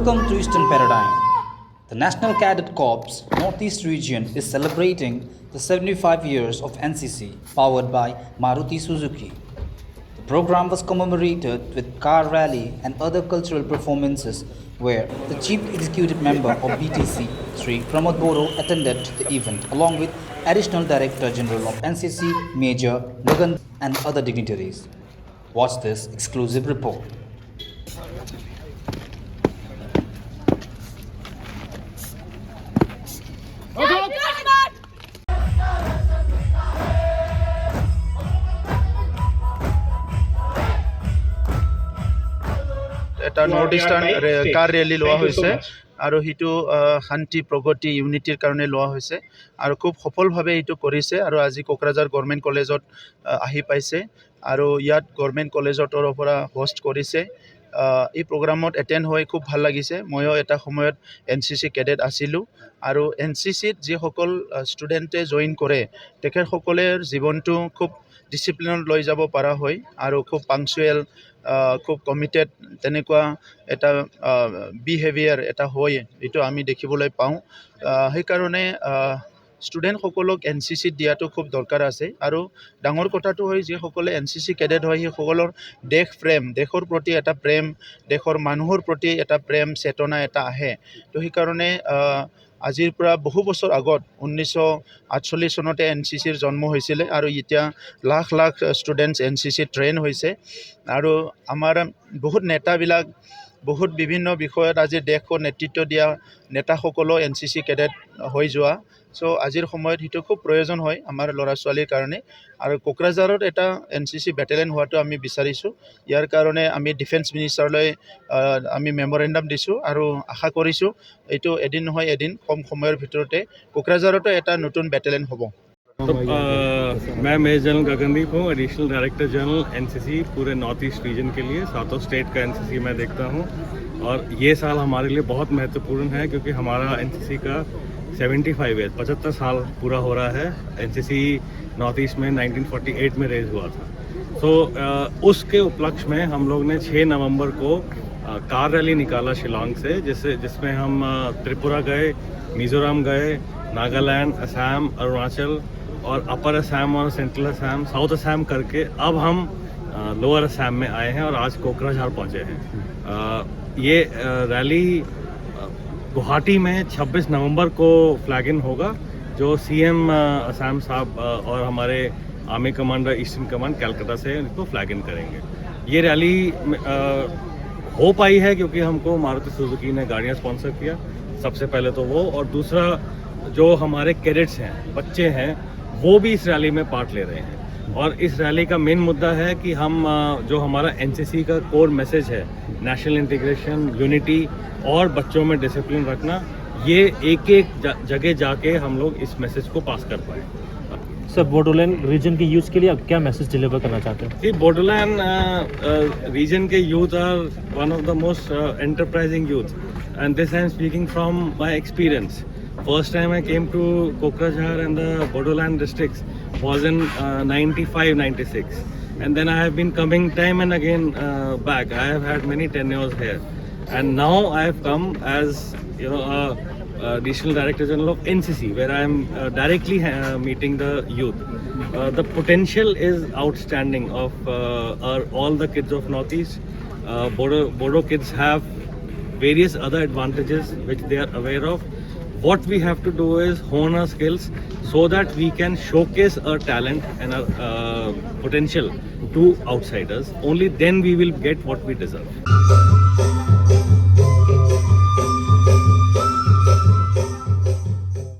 Welcome to Eastern Paradigm. The National Cadet Corps Northeast region is celebrating the 75 years of NCC powered by Maruti Suzuki. The program was commemorated with car rally and other cultural performances where the Chief Executive Member of BTC, Shri Pramod Boro, attended the event along with Additional Director General of NCC, Major Gagan Deep and other dignitaries. Watch this exclusive report. এটা north eastern কাৰ rally লোৱা হৈছে আৰু সেইটো শান্তি প্ৰগতি ইউনিটিৰ কাৰণে লোৱা হৈছে আৰু খুব সফলভাৱে এইটো কৰিছে আৰু আজি কোকৰাঝাৰ গভৰ্ণমেণ্ট কলেজত আহি পাইছে আৰু ইয়াত গভৰ্ণমেণ্ট কলেজৰ পৰা হোষ্ট কৰিছে এই প্ৰগ্ৰামত এটেণ্ড হৈ খুব ভাল লাগিছে ময়ো এটা সময়ত NCC কেডেট আছিলোঁ আৰু NCCত যিসকল ষ্টুডেণ্টে জইন কৰে তেখেতসকলে জীৱনটো খুব ডিচিপ্লিনত লৈ যাব পৰা হয় আৰু খুব পাংচুৱেল খুব কমিটেড তেনেকুৱা এটা বিহেভিয়াৰ এটা হয় এইটো আমি দেখিবলৈ পাওঁ সেইকাৰণে ষ্টুডেণ্টসকলক NCCত দিয়াটো খুব দৰকাৰ আছে আৰু ডাঙৰ কথাটো হয় যিসকলে NCC কেডেট হয় সেইসকলৰ দেশ প্ৰেম দেশৰ প্ৰতি এটা প্ৰেম দেশৰ মানুহৰ প্ৰতি এটা প্ৰেম চেতনা এটা আহে তো সেইকাৰণে আজিৰ পৰা বহু বছৰ আগত 1948 চনতে NCCৰ জন্ম হৈছিলে আৰু এতিয়া lakh lakh students NCC train হৈছে আৰু আমাৰ বহুত নেতাবিলাক বহুত বিভিন্ন বিষয়ত আজি দেশৰ নেতৃত্ব দিয়া নেতাসকলো NCC কেডেট হৈ যোৱা সো আজিৰ সময়ত সেইটো খুব প্ৰয়োজন হয় আমাৰ ল'ৰা ছোৱালীৰ কাৰণে আৰু কোকৰাঝাৰত এটা NCC বেটেলিয়ন হোৱাটো আমি বিচাৰিছোঁ ইয়াৰ কাৰণে আমি ডিফেন্স মিনিষ্টাৰলৈ আমি মেমৰেণ্ডাম দিছোঁ আৰু আশা কৰিছোঁ এইটো এদিন নহয় এদিন কম সময়ৰ ভিতৰতে কোকৰাঝাৰতো এটা নতুন বেটেলিয়ন হ'ব तो मैं मेजर जनरल गगन दीप हूँ एडिशनल डायरेक्टर जनरल NCC पूरे नॉर्थ ईस्ट रीजन के लिए सातों स्टेट का NCC मैं देखता हूँ और ये साल हमारे लिए बहुत महत्वपूर्ण है क्योंकि हमारा NCC का 75 साल पूरा हो रहा है NCC नॉर्थ ईस्ट में 1948 में रेज हुआ था तो उसके उपलक्ष्य में हम लोग ने 6 नवंबर को कार रैली निकाला शिलोंग से जिसमें हम त्रिपुरा गए मिज़ोरम गए नागालैंड असम अरुणाचल और अपर असम और सेंट्रल असम साउथ असम करके अब हम लोअर असम में आए हैं और आज कोकराझार पहुंचे हैं ये रैली गुवाहाटी में 26 नवंबर को फ्लैग इन होगा जो CM असम साहब और हमारे army commander eastern command Calcutta से इसको फ्लैग इन करेंगे ये रैली हो पाई है क्योंकि हमको मारुति सुजुकी ने गाड़ियाँ स्पॉन्सर किया सबसे पहले तो वो और दूसरा जो हमारे कैडेट्स हैं बच्चे हैं वो भी इस रैली में पार्ट ले रहे हैं और इस रैली का मेन मुद्दा है कि हम जो हमारा NCC का कोर मैसेज है नेशनल इंटीग्रेशन यूनिटी और बच्चों में डिसिप्लिन रखना ये एक एक जगह जाके हम लोग इस मैसेज को पास कर पाए सर बोडोलैंड रीजन के यूथ के लिए आप क्या मैसेज डिलीवर करना चाहते हैं जी बोडोलैंड रीजन के youth are one of the most enterprising youth and this I am speaking from my experience First time I came to Kokrajhar and the Bodoland districts was in 95-96 and then I have been coming time and again back. I have had many tenures here and now I have come as additional director general of NCC where I am directly meeting the youth. The potential is outstanding of all the kids of Northeast. Bodo kids have various other advantages which they are aware of. What we have to do is hone our skills so that we can showcase our talent and our potential to outsiders. Only then we will get what we deserve.